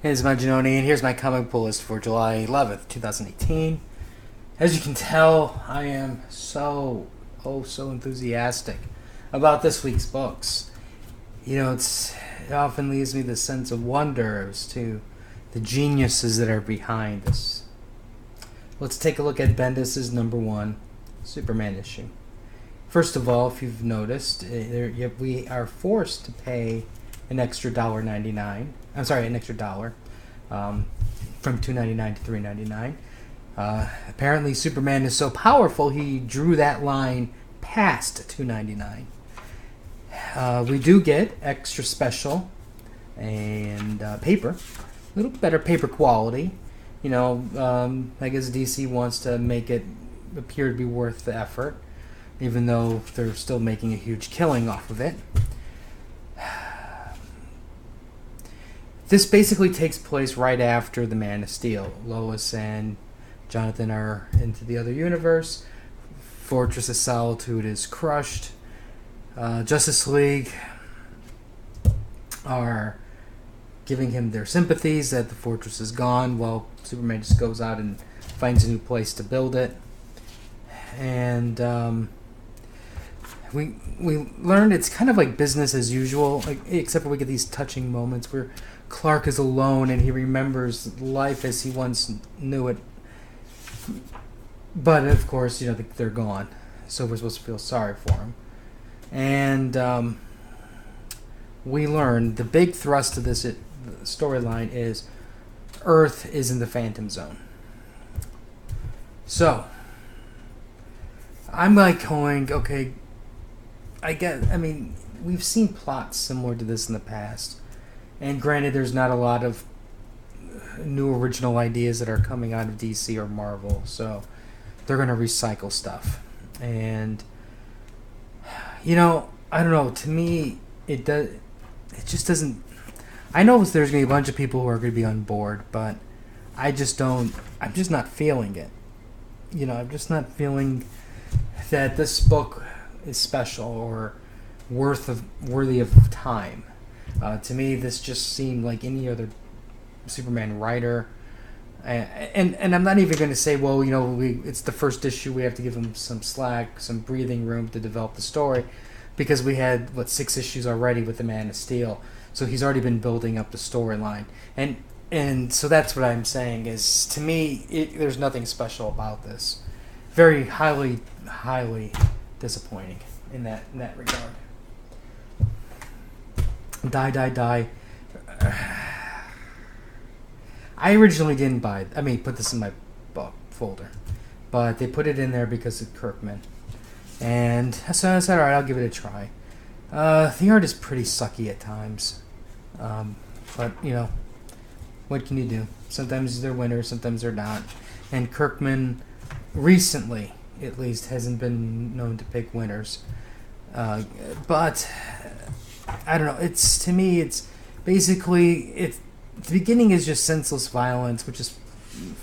It's Majin, and here's my comic book list for July 11th, 2018. As you can tell, I am so enthusiastic about this week's books. It often leaves me the sense of wonder as to the geniuses that are behind this. Let's take a look at Bendis' #1 Superman issue. First of all, if you've noticed, we are forced to pay an extra $1.99. I'm sorry, an extra dollar, from $2.99 to $3.99. Apparently, Superman is so powerful he drew that line past $2.99. We do get extra special and paper, a little better paper quality. I guess DC wants to make it appear to be worth the effort, even though they're still making a huge killing off of it. This basically takes place right after the Man of Steel. Lois and Jonathan are into the other universe. Fortress of Solitude is crushed. Justice League are giving him their sympathies that the fortress is gone, while Superman just goes out and finds a new place to build it. And we learned it's kind of like business as usual, except for we get these touching moments where Clark is alone and he remembers life as he once knew it. But of course, they're gone, so we're supposed to feel sorry for him. And we learn the big thrust of this storyline is Earth is in the Phantom Zone. So I'm going, okay, we've seen plots similar to this in the past. And granted, there's not a lot of new original ideas that are coming out of DC or Marvel, so they're going to recycle stuff. And, I don't know, to me, it just doesn't... I know there's going to be a bunch of people who are going to be on board, but I'm just not feeling it. I'm just not feeling that this book is special or worthy of time. To me, this just seemed like any other Superman writer, and I'm not even going to say, well, it's the first issue, we have to give him some slack, some breathing room to develop the story, because we had 6 issues already with the Man of Steel, so he's already been building up the storyline, and so that's what I'm saying is, to me, there's nothing special about this. Very highly disappointing in that regard. Die. I originally didn't put this in my book folder, but they put it in there because of Kirkman. And so I said, alright, I'll give it a try. The art is pretty sucky at times. But, what can you do? Sometimes they're winners, sometimes they're not. And Kirkman, recently, at least, hasn't been known to pick winners. But I don't know. To me, it's basically the beginning is just senseless violence, which is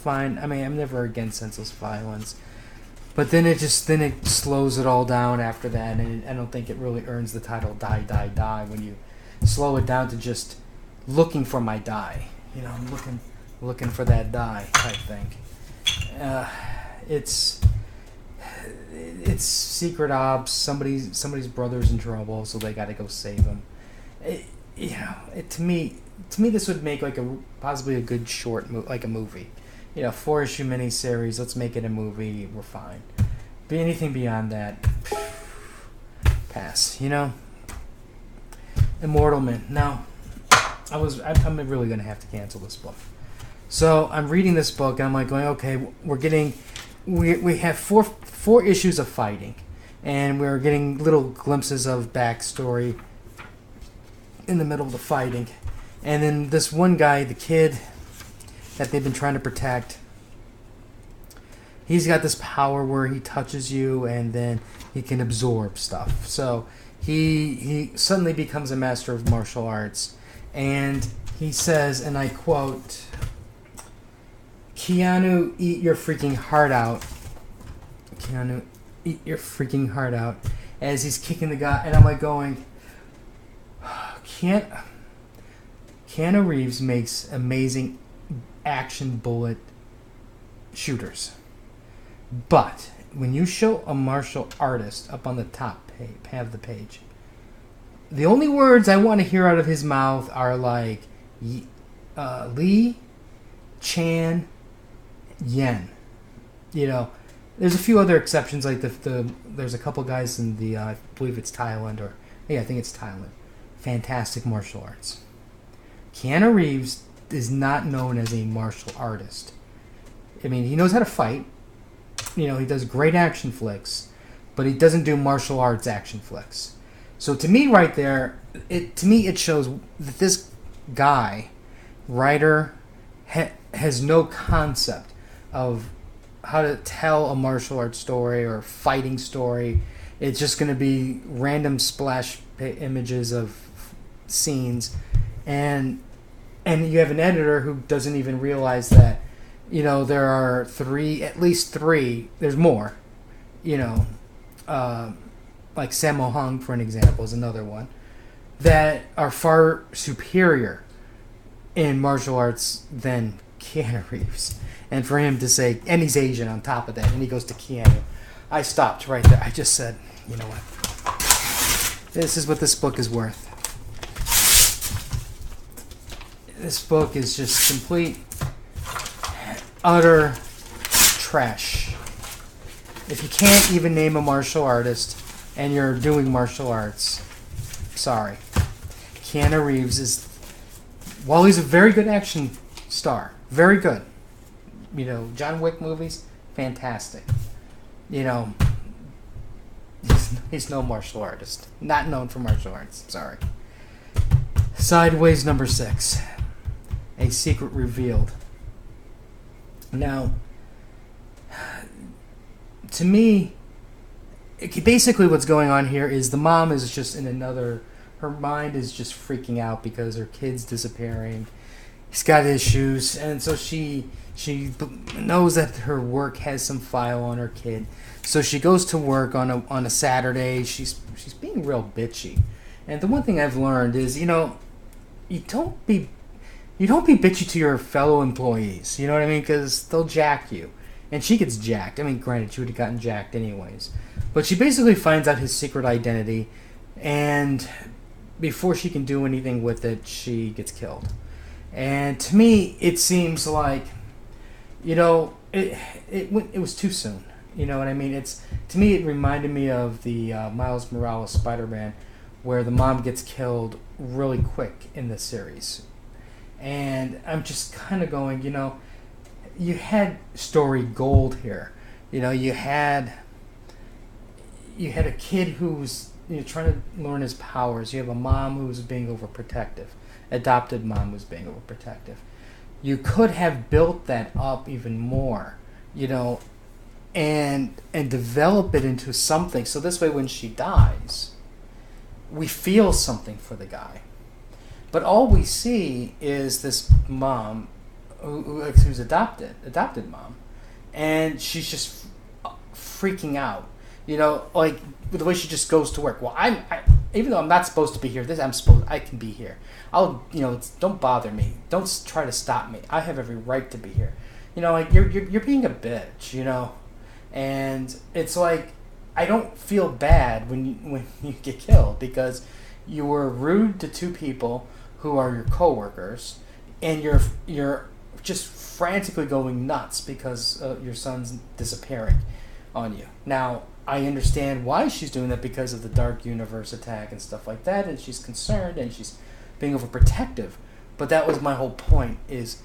fine. I'm never against senseless violence, but then it slows it all down after that, and I don't think it really earns the title Die when you slow it down to just looking for my die. I'm looking for that die type thing. It's secret ops. Somebody's brother's in trouble, so they got to go save him. To me, this would make possibly a good short like a movie. 4-issue miniseries. Let's make it a movie. We're fine. But anything beyond that, pass. Immortal Man. Now, I'm really gonna have to cancel this book. So I'm reading this book and I'm going, okay, we have four issues of fighting, and we're getting little glimpses of backstory in the middle of the fighting. And then this one guy, the kid that they've been trying to protect, he's got this power where he touches you and then he can absorb stuff. So he suddenly becomes a master of martial arts, and he says, and I quote, "Keanu, eat your freaking heart out." Keanu, eat your freaking heart out, as he's kicking the guy, and I'm going, Keanu Reeves makes amazing action bullet shooters. But when you show a martial artist up on the top half of the page, the only words I want to hear out of his mouth are like Lee, Chan, Yen. You know, there's a few other exceptions, like there's a couple guys in the I believe it's Thailand, or yeah, I think it's Thailand. Fantastic martial arts. Keanu Reeves is not known as a martial artist. I mean, he knows how to fight. You know, he does great action flicks, but he doesn't do martial arts action flicks. So to me, right there, it shows that this guy, writer, has no concept of how to tell a martial arts story or fighting story. It's just going to be random splash images of scenes, and you have an editor who doesn't even realize that, you know, there are at least three, there's more, you know, like Sammo Hung, for an example, is another one, that are far superior in martial arts than Keanu Reeves. And for him to say, and he's Asian on top of that, and he goes to Keanu, I stopped right there. I just said, you know what? This is what this book is worth. This book is just complete, utter trash. If you can't even name a martial artist and you're doing martial arts, sorry. Keanu Reeves is, while he's a very good action star, very good. You know, John Wick movies, fantastic. You know, he's no martial artist. Not known for martial arts, sorry. Sideways number 6. A secret revealed. Now, to me, basically what's going on here is the mom is just in another, her mind is just freaking out because her kid's disappearing. He's got issues, and so she knows that her work has some file on her kid. So she goes to work on a Saturday. She's being real bitchy. And the one thing I've learned is, you know, you don't be bitchy to your fellow employees. You know what I mean? Because they'll jack you. And she gets jacked. I mean, granted, she would have gotten jacked anyways. But she basically finds out his secret identity, and before she can do anything with it, she gets killed. And to me, it seems like, you know, it was too soon. You know what I mean? To me, it reminded me of the Miles Morales Spider-Man, where the mom gets killed really quick in the series. And I'm just kind of going, you know, you had story gold here. You know, you had a kid who's, you know, trying to learn his powers. You have a mom who's being overprotective, adopted mom who's being overprotective. You could have built that up even more, you know, and develop it into something. So this way, when she dies, we feel something for the guy. But all we see is this mom who's adopted mom, and she's just freaking out. You know, like the way she just goes to work. Well, even though I'm not supposed to be here, I can be here. You know, don't bother me. Don't try to stop me. I have every right to be here. You know, like you're being a bitch. You know, and it's like I don't feel bad when you get killed, because you were rude to two people who are your coworkers, and you're just frantically going nuts because your son's disappearing on you. Now, I understand why she's doing that, because of the Dark Universe attack and stuff like that, and she's concerned and she's being overprotective. But that was my whole point, is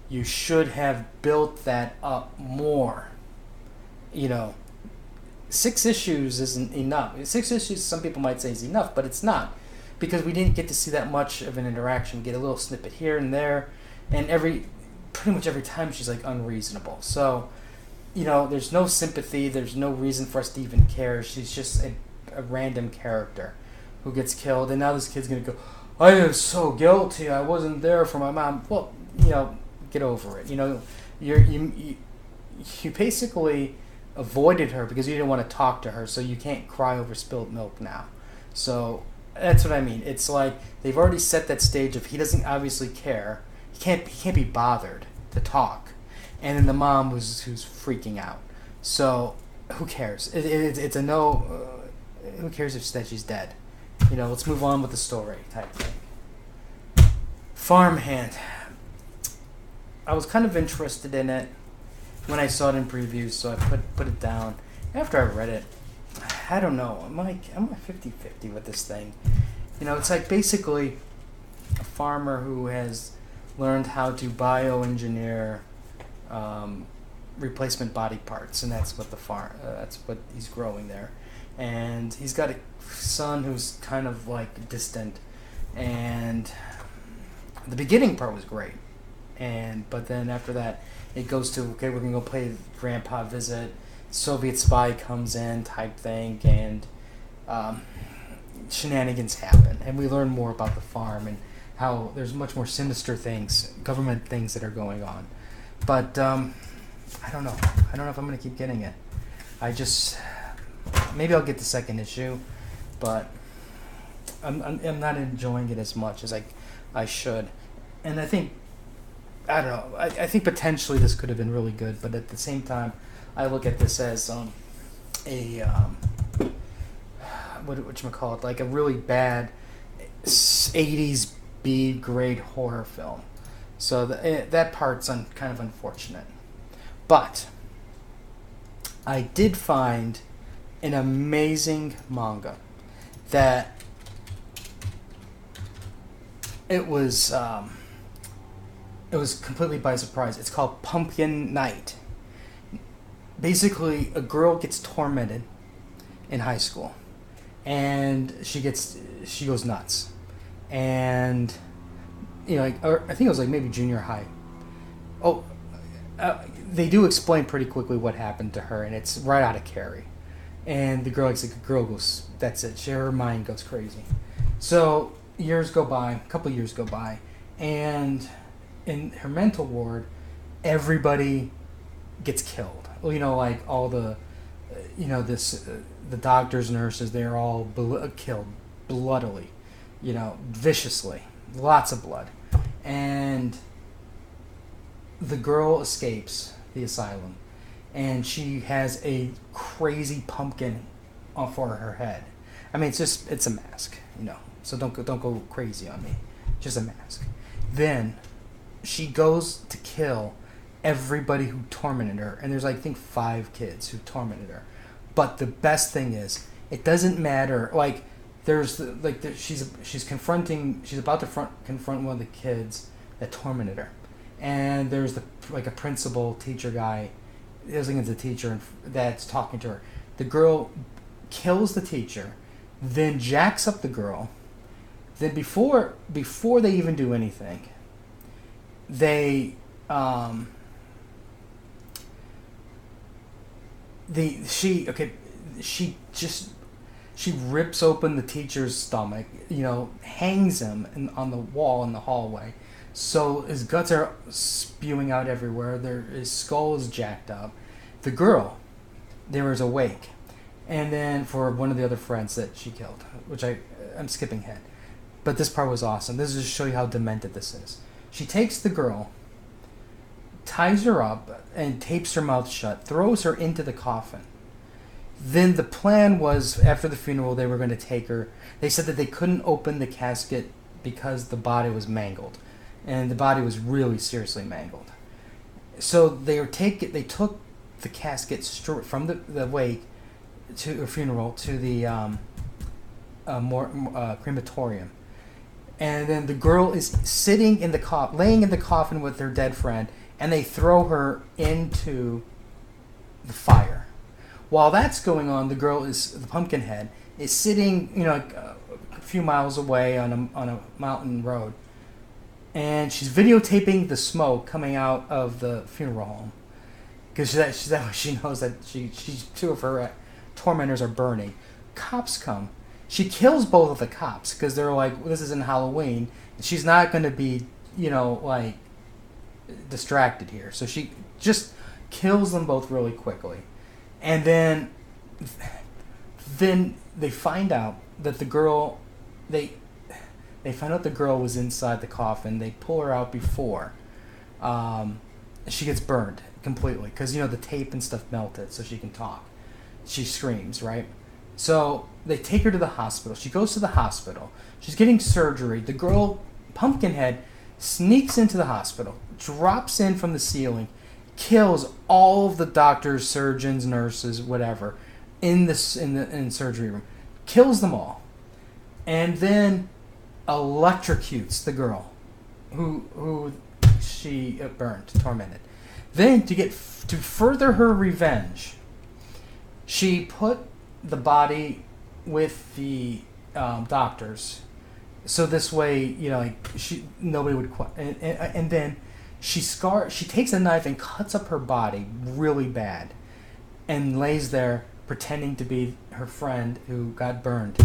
you should have built that up more. You know, 6 issues isn't enough. 6 issues, some people might say, is enough, but it's not, because we didn't get to see that much of an interaction. We get a little snippet here and there, and pretty much every time she's like unreasonable. So, you know, there's no sympathy, there's no reason for us to even care. She's just a random character who gets killed, and now this kid's gonna go, I am so guilty, I wasn't there for my mom. Well, you know, get over it. You know, you basically avoided her because you didn't want to talk to her, so you can't cry over spilled milk now. So That's what I mean. It's like they've already set that stage of he doesn't obviously care. He can't be bothered to talk, and then the mom who's freaking out. So who cares? It's a no. Who cares if that she's dead? Let's move on with the story type thing. Farmhand. I was kind of interested in it when I saw it in previews, so I put it down. After I read it, I don't know. I'm like 50-50 with this thing. It's like basically a farmer who has learned how to bioengineer replacement body parts, and that's what that's what he's growing there. And he's got a son who's kind of like distant, and the beginning part was great, but then after that it goes to, okay, we're gonna go play grandpa visit, Soviet spy comes in type thing, and shenanigans happen, and we learn more about the farm and how there's much more sinister things, government things that are going on. But I don't know if I'm gonna keep getting it. Maybe I'll get the second issue, but I'm not enjoying it as much as I should. And I think, I don't know, I think potentially this could have been really good, but at the same time, I look at this as whatchamacallit, like a really bad 80s B-grade horror film. So that part's kind of unfortunate. But I did find an amazing manga that it was completely by surprise. It's called Pumpkin Night. Basically, a girl gets tormented in high school, and she goes nuts, and I think it was like maybe junior high. Oh, they do explain pretty quickly what happened to her, and it's right out of Carrie. And the girl goes, that's it. Her mind goes crazy. So a couple years go by, and in her mental ward, everybody gets killed. Like all the, the doctors, nurses, they're all killed bloodily, viciously, lots of blood, and the girl escapes the asylum, and she has a crazy pumpkin for her head. I mean, it's a mask, So don't go crazy on me. Just a mask. Then she goes to kill everybody who tormented her, and there's I think 5 kids who tormented her. But the best thing is, it doesn't matter. Like she's about to confront one of the kids that tormented her, and there's a principal teacher guy. I think it's a teacher that's talking to her. The girl kills the teacher, then jacks up the girl. Then before they even do anything, she rips open the teacher's stomach, hangs him on the wall in the hallway. So his guts are spewing out everywhere. His skull is jacked up. The girl, there was awake. And then for one of the other friends that she killed, which I'm skipping ahead. But this part was awesome. This is to show you how demented this is. She takes the girl, ties her up, and tapes her mouth shut, throws her into the coffin. Then the plan was, after the funeral, they were going to take her. They said that they couldn't open the casket because the body was mangled. And the body was really seriously mangled. So they took the casket from the wake to a funeral to the crematorium. And then the girl is sitting in laying in the coffin with her dead friend, and they throw her into the fire. While that's going on, the Pumpkinhead is sitting, a few miles away on a mountain road, and she's videotaping the smoke coming out of the funeral home, because she knows that two of her tormentors are burning. Cops come. She kills both of the cops because they're like, this isn't Halloween. She's not going to be, distracted here. So she just kills them both really quickly. And then they find out that the girl they find out the girl was inside the coffin. They pull her out before she gets burned completely because the tape and stuff melted, so she can talk. She screams, right? So they take her to the hospital. She goes to the hospital. She's getting surgery. The girl, Pumpkinhead, sneaks into the hospital, drops in from the ceiling, kills all of the doctors, surgeons, nurses, whatever, in the surgery room, kills them all, and then electrocutes the girl who she burned, tormented. Then to further her revenge, she put the body with the doctors, so this way nobody would and then she takes a knife and cuts up her body really bad and lays there pretending to be her friend who got burned,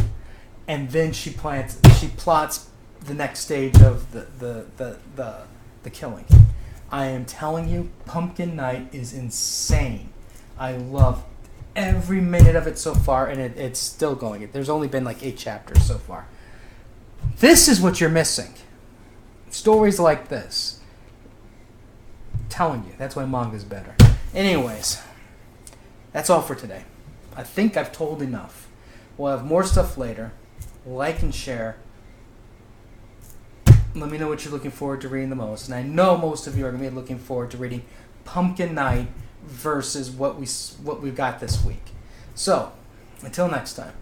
and then she plots the next stage of the killing. I am telling you, Pumpkin Night is insane. I love every minute of it so far, and it's still going. There's only been like 8 chapters so far. This is what you're missing. Stories like this. I'm telling you, that's why manga's better. Anyways, that's all for today. I think I've told enough. We'll have more stuff later. Like and share. Let me know what you're looking forward to reading the most. And I know most of you are going to be looking forward to reading Pumpkin Night versus what we've got this week. So, until next time.